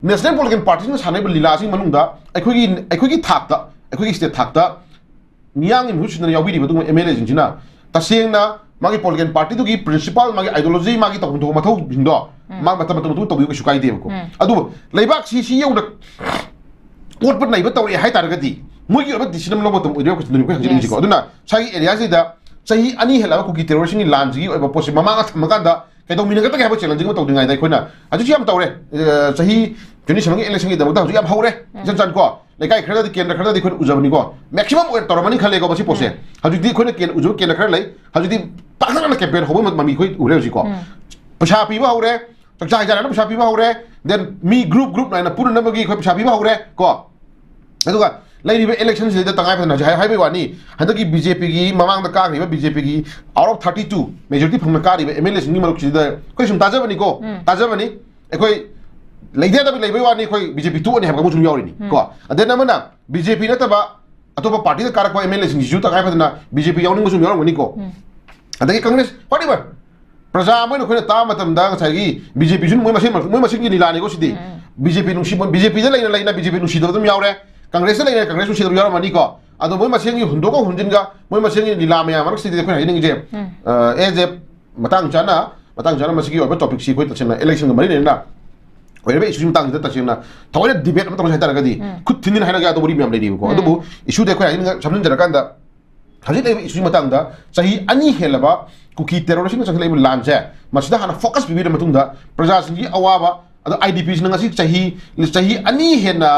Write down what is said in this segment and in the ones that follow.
national political party सानब लीलासी अखोगी थाकता अखोगी स्टेट थाकता मियांगी मुसुना याउबीरी बदुंग एमएलए जिंजिना तसेंगना मागी पॉलिटिकल पार्टी दुगी प्रिंसिपल मागी आइडियोलॉजी मागी तौन मथौ जिंदो मा मत तौबी कछु काइदे को अदु लेबाक सी यौदा कोटप नाइबा तौरे हाइ तारगदी मोगी ओबा डिसिजन लो मतम ओइरो कुछ को हंजिन जिको अदुना सागी एरिया सिदा सही अनि हेला कुकी टेरोरिस्टनि लांजी ओबा पोसि ममांगा थमकांदा कदो मिनगत के हाबो चैलेंजिंग तौदिंगाय दा खोना अजु सियाम तौरे सही 27 इलेक्शन की दमता हजु याम हौरे जन को लेकाय खरदा दि केंद्र खरदा दि खोन उजबनी को मैक्सिमम ओर तोरमनी खले को बसी पोसे हजु दि खोन केन उजु केंद्र खर लै हजु दि पाखना कैंपेन होबो ममी खोइ उरे हजु को पछा पीबा हौरे तकजा जाना पछा पीबा हौरे देन मी ग्रुप नाइना पुर नबगी खोइ पछा पीबा हौरे को अदुगा लाइरिबे इलेक्शन से तंगाय फना हाय हाइबे वानी हंदकी बीजेपी की ममांग द कागरिबे बीजेपी की आउट ऑफ 32 मेजॉरिटी फंगना कारिबे एमएलए सिंगी मरुक सिदा कोइ सुम ताजबनी को ताजबनी एकोइ लेदे तब लेबे वानी कोइ बीजेपी टू ने हमका मुसुम यावरिनी को अदेन नमना बीजेपी नतबा अतोबा पार्टी द कारक एमएलए सिंगी जु तंगाय फना बीजेपी यावनि मुसुम यावरमनी को अदगी कांग्रेस पार्टी बर प्रजा मन खोइ ता मतम दा छागी बीजेपी जुन मोय मसिन की निलानी को सिदी बीजेपी नुसी बीजेपी द लेना बीजेपी नुसी दम यावरे कांग्रेस लेने कांग्रेस नुसी दम यावरमनी को अदो मोय मसिन की हुंदो को हुंजिनगा मोय मसिन की निलामे या मरक सिदी खोइ हाइनिंग जे एजे मतंग जाना मसिकी ओबे टॉपिक सी खोइ तछना इलेक्शन मरि नेना ओइबे इशू मतंग द तछना थोइले डिबेट मत तम हाइतारगदी खुद थिनिन हाइना ga दोबरी म्याम लेदी को अदबु इशू दे खोइ हाइनिंग समन जरकांदा हजि लेबे इशू मतंग दा सही अनि हेलबा कुकी टेरोरिस्ट संग लेबे लांजे मसिदा हाना फोकस बिबिर मतुंदा प्रजा सिंगी अवाबा अद आईडीपी नंगसी सही अनि हेना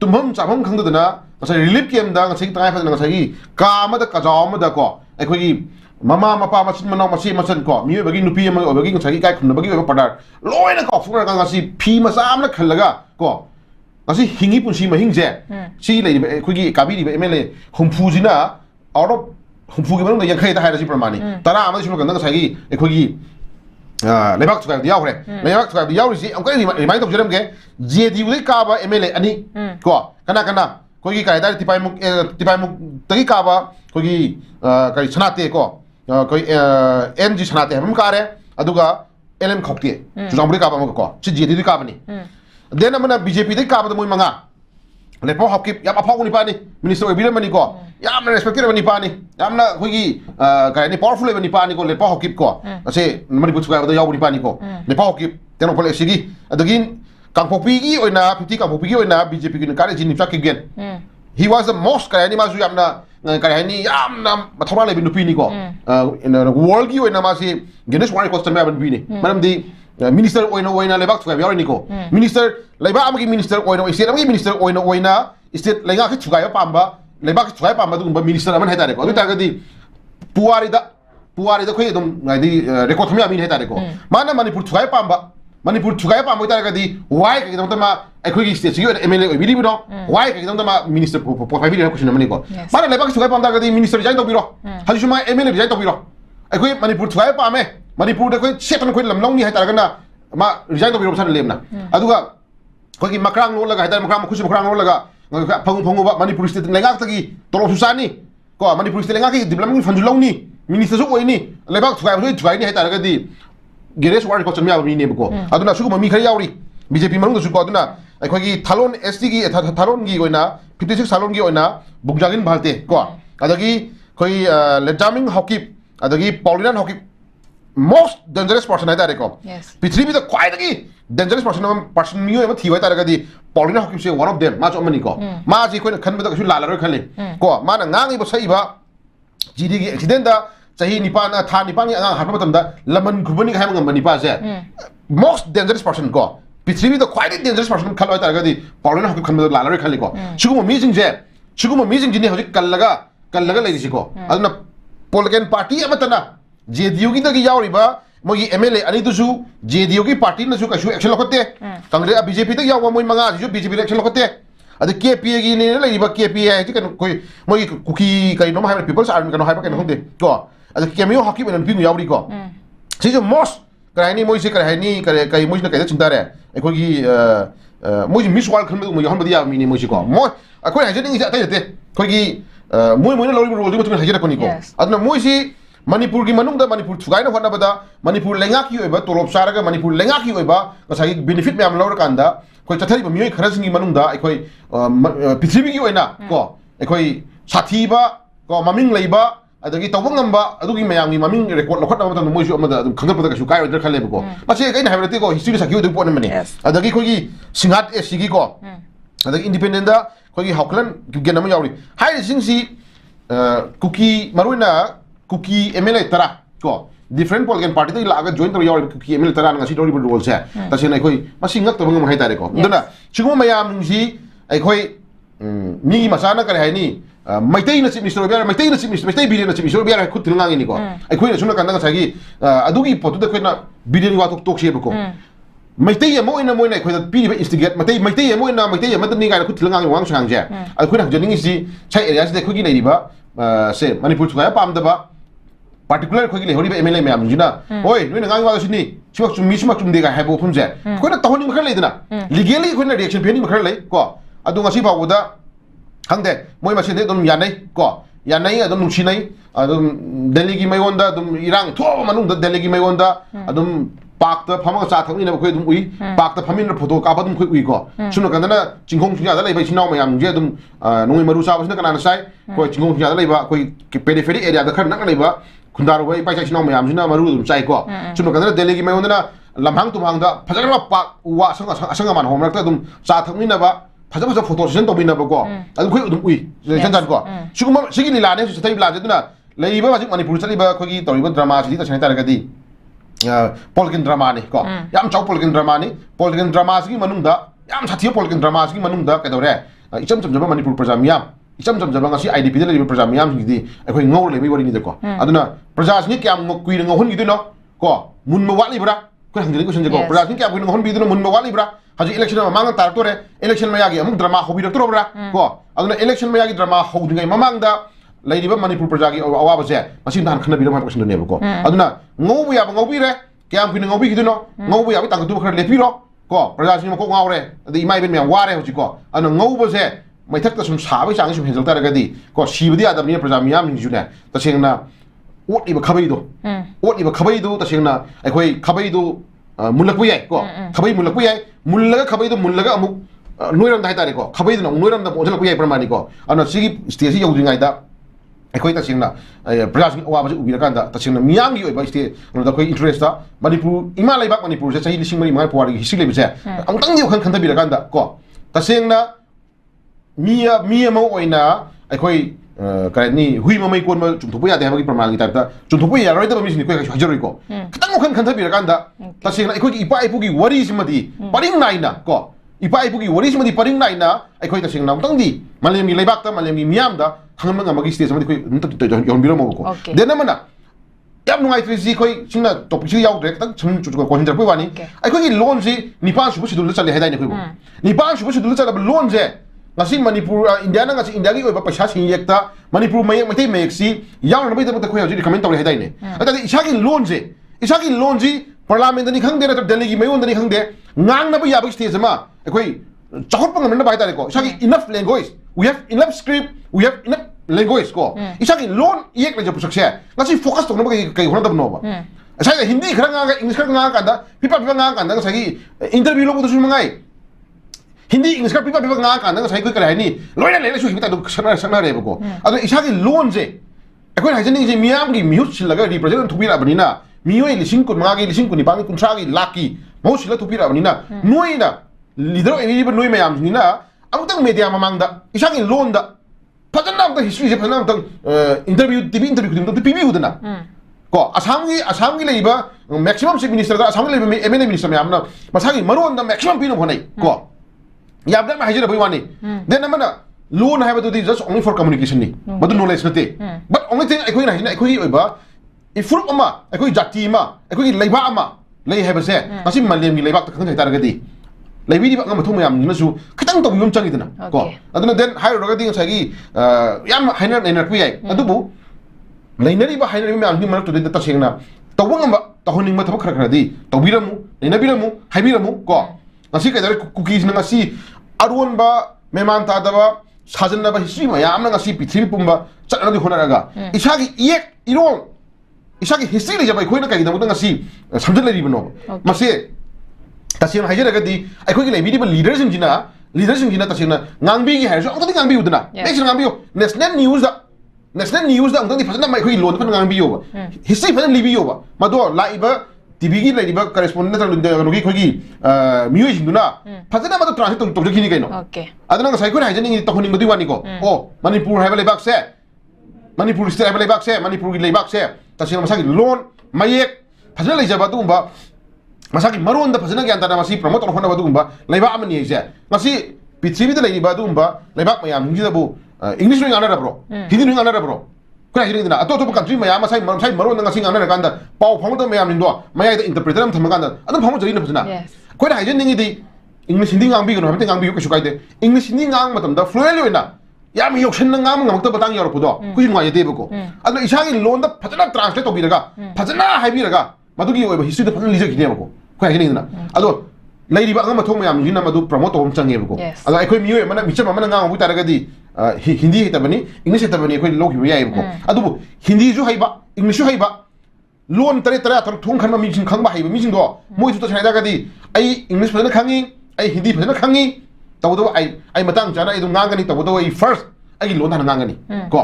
तुम्हम चाभम खंगदना मसा रिलीफ केम दा ngasi tangai phadana ngasi ka amada kajaw amada ko akhoi mama mapa machin manaw masi machan ko mi bagi nupi am bagi ngasi kai khun bagi padar loina ko fura ka ngasi phi masa amna khallaga ko ngasi hingi punsi mahing je si lei akhoi gi kabi ri mla humphujina out of humfu gi manung da yankhai da haira si pramani tara amada simu kan ngasi gi akhoi gi लेबाक थुगाय दियाव रे लेबाक थुगाय दियाव रिसि अंकै remind तब जरम के JDU दे काबा MLA अनि को कना कोई काय दा तिपाइमुक तगी काबा कोई काय छनाते को कोई एमजी छनाते हम कारे अदुगा एलएम खौक्ते जुजामबुरी काबा मक को सि जेडीयू दे काबनी देन मना बीजेपी दे काबा मोय मंगा लेपो हॉकी या अफाउ निपानी मिनिस्टर ओबिरमनी को यामना रेस्पेक्टेड निपानी यामना खोगी गायनी पावरफुल निपानी को लेपो हॉकी को असे मणिपुर सुगाय द याव निपानी को लेपो हॉकी तेनो पले सिगी अदगिन कांगपोपी की ओइना 50 कांगपोपी की ओइना बीजेपी की कारे जिनि फ्लाक गेन ही वाज द मोस्ट गायनी मासु यामना गायनी यामना मथौरा लेबि नुपीनी को इन वर्ल्ड की ओइना मासी गिनेस वर्ल्ड रेकॉर्ड में बिनी मरम दी मिनिस्टर ओइना लेबाक थुगाय यावरिनी को मिनिस्टर लेबा अमगी मिनिस्टर ओइना स्टेट अमगी मिनिस्टर ओइना स्टेट लेगा के थुगाय पांबा लेबाक थुगाय पांबा दुगुंबा मिनिस्टर अमन हाइतारे को अदु तागदी पुवारी द खोइ दम गाइदी रेकॉर्ड थमी आमिन हाइतारे को माना मणिपुर थुगाय पांबा तागदी वाइ के दम तमा अखोगी स्टेट सिगि एमएलए ओइबिरि बिनो वाइ के दम तमा मिनिस्टर फाइबिरि क्वेश्चन मनि को माना लेबाक थुगाय पांबा तागदी मिनिस्टर रिजाइन तबिरो हजिसुमा एमएलए रिजाइन तबिरो अखोई मणिपुर थुगाय पामे मणिपुर द खोइ सेटन खोइ लमलौनी हाइतारगना मा रिजाइन तबिरो सन लेमना अदुगा खोगी मक्रांग नो लगा हाइतार मक्रांग खुसि मक्रांग नो लगा फंगुबा मणिपुर स्टेट लेगाक तगी तोरो सुसानी को मणिपुर स्टेट लेगाक की डिप्लोमेटिक फंजुलौनी मिनिस्टर सु ओइनी लेबाक थुगाय हाइतारगदी गेरेस वार्ड को चमिया बिने को अदुना सुगु ममी खरि यावरी बीजेपी मनुंग सुको अदुना अखोगी थालोन एसटी की थालोन की ओइना 56 थालोन की ओइना बुगजागिन भालते को अदगी कोई लेटामिंग हॉकी अदगी Paolienlal Haokip most dangerous person है तारे को पृथ्वी द क्वाइटगी डेंजरस पर्सन मियो एम थीवै तारगदी पॉलिनन हॉकी से वन ऑफ देम मा चमनी को मा जी कोइ खनबद कसु लालारो खले को माना ngangi बो सैबा जीडी की एक्सीडेंट दा सही निपान था निपान की हाथ मतम दा लमन गुबनी का हम निपा से मोस्ट डेंजरस पर्सन को पृथ्वी द क्वाइट डेंजरस पर्सन खलoi तारगदी पॉलिनन हॉकी खनबद लालारो खले को सुगुम मीजिंग जिनि हजि कल्लगा लेदिसि को अदुना पॉलिटिकल पार्टी अमतना जेडीयू की दगी यावरिबा मोगी एमएलए अनि दुसु जेडीयू की पार्टी नसु कछु एक्शन लखते कांग्रेस बीजेपी तक याव मोय मंगा जु बीजेपी एक्शन लखते अद केपीए की ने लेबा केपीए है कन कोई मोगी कुकी कई नो हाय पीपल्स आर्मी कन हाय कन होते को अद केमियो हॉकी बन पिंग यावरी को सी जो मोस्ट कराइनी मोय से कराइनी करे कई मोय न कई चिंता रे अखोगी मोय मिस वर्ल्ड खन मोय हम बदिया मिनी मोय को मोय अखोय हाजनिंग से अतै जते खोगी मोय मोय न लौरी रोल दि मत हाजरा कोनी को अदना मोय सी manipur gi manung da manipur thugai na hona bada manipur lenga ki oiba tolop saraga manipur lenga ki oiba ngasai benefit me am lawra kanda koi chathari ba mioi khara singi manung da ekoi prithvi gi oina ko ekoi sathi ba ko maming leiba adagi tawang amba adugi mayam gi maming record lokhat na mata moi su amada adum khangal pada su kai order khale ba ko mase kai na habrate ko history sakhi odu pon mani adagi koi gi singat sigi ko adagi independent da koi gi hawklan gen am yauri hai sing si cookie maruina cookie MLA tara ko different political party ta laga join tor yauri cookie MLA tara ngasi dori role se ta se na koi masi ngak to bangam hai tare ko duna chigum mayam si ai koi mi masana kare hai ni maitai na chief minister biara maitai na chief minister maitai billion na chief minister biara khut tilnga ngi ni ko ai koi na suna kan da sagi adugi potu da koi na billion wa tok se ko maitai mo ina mo ina koi da pi ba instigate maitai mo ina maitai ma da ni ga khut tilnga ngi wang sang je ai koi na joining si chai area se khoi gi nei ba se manipur chuga pam da ba particular khoi gi le hori ba MLA mayam jina oi noi na ngang wa sini chimak chum mi chimak chum de ga ha bo phum je koi na tahoni ma khar le dina legally koi na reaction pheni ma khar le ko adu ngasi ba da hangde moi machine de dum yanai ko yanai adum nuchinai adum delhi gi mayon da dum irang tho manung da delhi gi mayon da adum park ta phama cha thangni na khoi dum ui park ta phamin na photo ka ba dum khoi ui ko suno kan na chingkhong chungya da lai bai sinau mayam je dum nongoi maru sa basna kana na sai ko chingkhong chungya da lai ba koi periphery area da khar nak lai ba khundaru bai pai cha sinau mayam jina maru dum sai ko suno kan na delhi gi mayon na lamhang tumhang da phajara park wa sanga man hom rak ta dum cha thangni na ba faja faja photo session to bina ba ko adu khoi udum ui janjan ko siguma sigi lila ne su thai bla je duna leiba ba manipur chali ba khoi gi toriba drama sidi ta sanita ragadi political drama ni ko yam chau political drama sigi manung da yam sathi political drama sigi manung da ka dore icham cham jaba manipur praja miyam icham cham jaba ngasi IDP de le praja miyam sigi di khoi ngau le bi wari ni de ko aduna praja sigi kyam ngok kui ngau hun gi no ko mun ma wali bra ko hangri ko sanje ko praja sigi kyam kui ngau hun bi no mun ma wali bra haji election ma mang tar tore election ma yagi amuk drama hobi doctor bra ko aduna election ma yagi drama hodingai mamang da lairiba manipur projagi awa ba je masin dan khana bi ma question ne ko aduna ngau ya ngau bi re kyam pin ngau bi giduno ngau ya bi tang tu khar lepi ro ko projagi ma ko ngau re adi mai ben me wa re hoji ko aduna ngau ba je mai thak ta sum sa ba chang sum henzal ta ga di ko si bi adam ni projami yam ni ju ne ta seng na ot iba khabai do ta seng na ai khoi khabai do mulak bu yai ko khabai mulak bu yai mullaga khabai do mullaga amuk noiram da haitare ko khabai do noiram da bojal ku yai pramani ko ana sigi stage yau dingai da ekoi ta singna prajas wa ba ubira kan da ta singna miyang gi oi ba stage no da koi interest da manipur ima lai bak manipur se chahi lising mari mai puar gi history le be ang tang yu khan da bira kan da ko ta singna miya mo oina ekoi kai ni hui ma mai kon ma chum thupu ya de ha gi praman gi ta chum thupu ya roi da mi ni koi hajori ko kitang khan da bira kan da ta singna ekoi ipa ipu gi wari simadi paring nai na ko ipa ipu gi wari simadi paring nai na ekoi ta singna tang di malem gi leibak ta malem gi miyam da hangam nga magi stage madi koi yon biro mo ko de na mana yam nungai tri koi singna topic si yaw direct tang chum chu ko hin jar poi wani ekoi gi loan si nipan shubu sidul chale hedai ne koi bo nipan shubu sidul chale loan je ngasi manipur india na ngasi india gi oi ba paisa sing yekta manipur mai mai mai si yaw na bai da koi haji comment tawle hedai ne ata isa gi loan ji parliament ni khang de na delhi gi mai on ni khang de ngang na ba ya ba stage ma ekoi chahot pang na bai ta ko isa gi enough language we have enough script we have enough language ko isa gi loan yek la ja pusak se ngasi focus to na ba kai hona da no ba isa gi hindi khara nga english khara nga ka da pipa nga ka da ngasi interview lo ko su mangai hindi english khara pipa nga ka da ngasi koi kare ni loina le su hita do sana re ba ko ado isa gi loan je ekoi hajani je miyam gi mute silaga represent thubi ra bani na miyoi lising kun magi lising kun ni bangi kun sagi laki mo sila thubi ra bani na noina leader eni ba noi mayam ni na amutang media mamangda isang loan da pajanam da history je phanam tang interview tv interview dim to pb udana ko asam gi leiba maximum chief minister da asam gi leiba MLA minister me amna masagi maron da maximum pino honai ko yabda ma hajira baiwani then amana loan have to just only for communication ni madu knowledge nate but only thing ekoi na ekoi oiba ifrup ama ekoi jati ma ekoi leiba ama lei have se asi malem gi leiba ta khang thai taragadi leibi ba ngam thum yam ni su khitang to yum changi dana ko aduna then high roga ding sagi yam hainer ener pu yai adubu leinari ba hainer mi amni manak to de ta sengna to wangam ba to honing ma thab khara khara di to biramu leinabiramu haibiramu ko ngasi ka dare cookies na ngasi arwon ba meman ta da ba sajan na ba history ma yam na ngasi pithri pumba chana di honaraga isagi yek irol 이사기 히스토리 잡아 이코이나 가기 너무 당시 삼전 레리브노 마세 다시는 하이저라가디 아이코기 레비디블 리더싱지나 다시는 낭비기 해서 엉터리 낭비우드나 내신 낭비요 내셔널 뉴스다 엉터리 파잖아 마이코기 론 파는 낭비요 히스토리 파는 리비요 마도 라이브 TV기 레리브 커레스폰던트 런데 거기 뮤직이구나 파잖아 마도 트랜스레이트 또 저기니 가이노 오케이 아드나 사이코나 하이저닝이 또 혼인 거디 와니고 마니푸르 하이브 레박세 manipur state have leibak se manipur gi leibak se tasina masagi loan mayek phajana leijaba dugumba masagi maron da phajana gyan tana masi promote hona ba dugumba leiba amani je masi pithribi da leiba dugumba leibak mayam ngi da bu english ring anara bro hindi ring anara bro kra hiring dina ato to country mayam masai maron nga sing anara kanda pau phong da mayam nindo mayai da interpreter am thama kanda adum phong jari na phajana koi da hajen ningi di english hindi ngang bi gno hamte ngang bi ko shukai de english hindi ngang matam da fluent loina 야미 욕심는 가면 막 또 당이 어렵고도 그지 뭐 이제 되고 아도 이상이 론다 파잖아 트랜스레이트 오비라가 파잖아 하이비라가 마두기 오버 히스토리 파는 리저 기대하고 그냥 해내는 아도 레이디바 아마 통면 아무 유나 마도 프로모트 엄청 해보고 아도 아이코 미요 만나 미쳐 만나 가 오고 따라가디 힌디 했다더니 잉글리시 했다더니 아이코 로기 왜 해보고 아도 힌디주 하이바 잉글리시 하이바 론 따레 통칸마 미신 강바 하이바 미신도 뭐이도 차이다가디 아이 잉글리시 파는 강이 아이 힌디 파는 강이 tawdo ai matang jana idung ngangani tawdo ai first ai lon han ngangani ko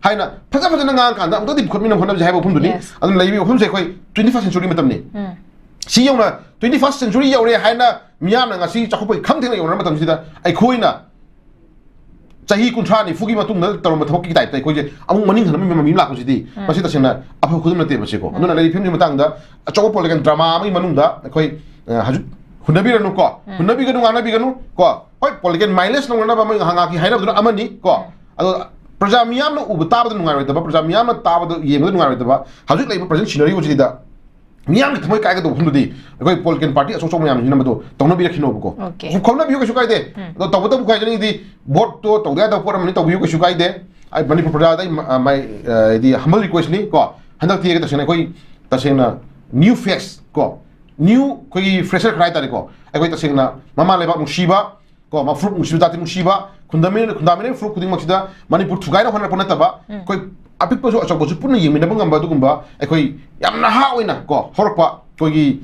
haina phaja ngang kan da di khotmin khonam jai bo phum duni adum leibi khum se khoi 21st century matam ni si yona 21st century yore haina miyam na ngasi chakhupai kham theng yona matam sida ai khoina chahi kunthra ni fugi matung na tarom thok ki tai tai khoi je amung maning han mi la ko sidi masi ta sena apha khudum na te ba se ko aduna leibi phim ni matang da achaw political drama mai manung da khoi haju hunabiranu ko hunabiganu anabiganu ko hoi political mileage no na ba mai hanga ki haina duna amani ko ado praja miyam no ubta ba nungai da ba praja miyam na ta ba yeng nungai da ba haju lai present scenario ji da miyam thmoi kai ga do hundu koi political party so miyam hina ma do tongna bi rakhino ko khomna bi ko shukai de do to bu kai jani di vote to da da por mani to bi ko shukai de ai manipur praja da mai di humble request ni ko handak ti ga ta sena koi ta sena new face ko new koi fresher krai ta ko ai koi ta sena mama leba mushiba ko ma fruit mushiba ta mushiba kundamine fruit kuding maksida manipur thugai na hona pona ta ba koi apik pa so achok bo pun yemi na bangam ba du gumba ai koi yamna ha oina ko horokpa koi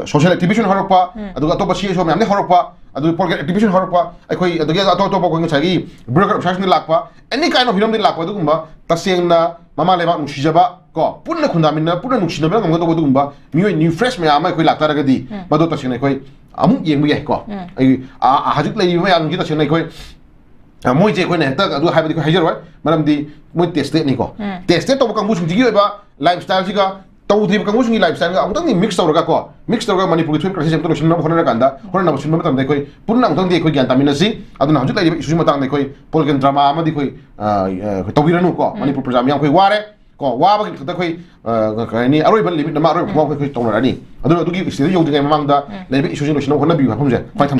social activation horokpa adu ato ba si so myamne horokpa adu political activation horokpa ai koi adu ga ato ba ko ngai broker obsession ni lakpa any kind of hiram ni lakpa du gumba ta sengna mama leba musijaba ko punna kundamina punna nuksina ba ngam do gumba mioi new fresh me ama koi lakta raga di ba do ta sengna koi amuk yeng bu ye ko ai hajik lai ma yang kita sengna koi moi je koi ne ta adu haibadi ko hajar wa maram di moi test ni ko test to ba kang bu sung ji ba lifestyle ji ga to dri ba kang bu sung lifestyle ga amtang ni mix to ga ko mix to ga manipur thum crisis to shin na hona ga anda hona na shin ma tam dai koi punna amtang di koi gyan tamina si adu na hajik lai isu ma tang dai koi political drama ama di koi to biranu ko manipur program yang koi ware ko wa ba ki ta koi ka ni aroi ban limit na ma aroi ko koi tong na ni adu gi isi yo dingai mamang da lai isu shin no hona bi ha phum je phai tham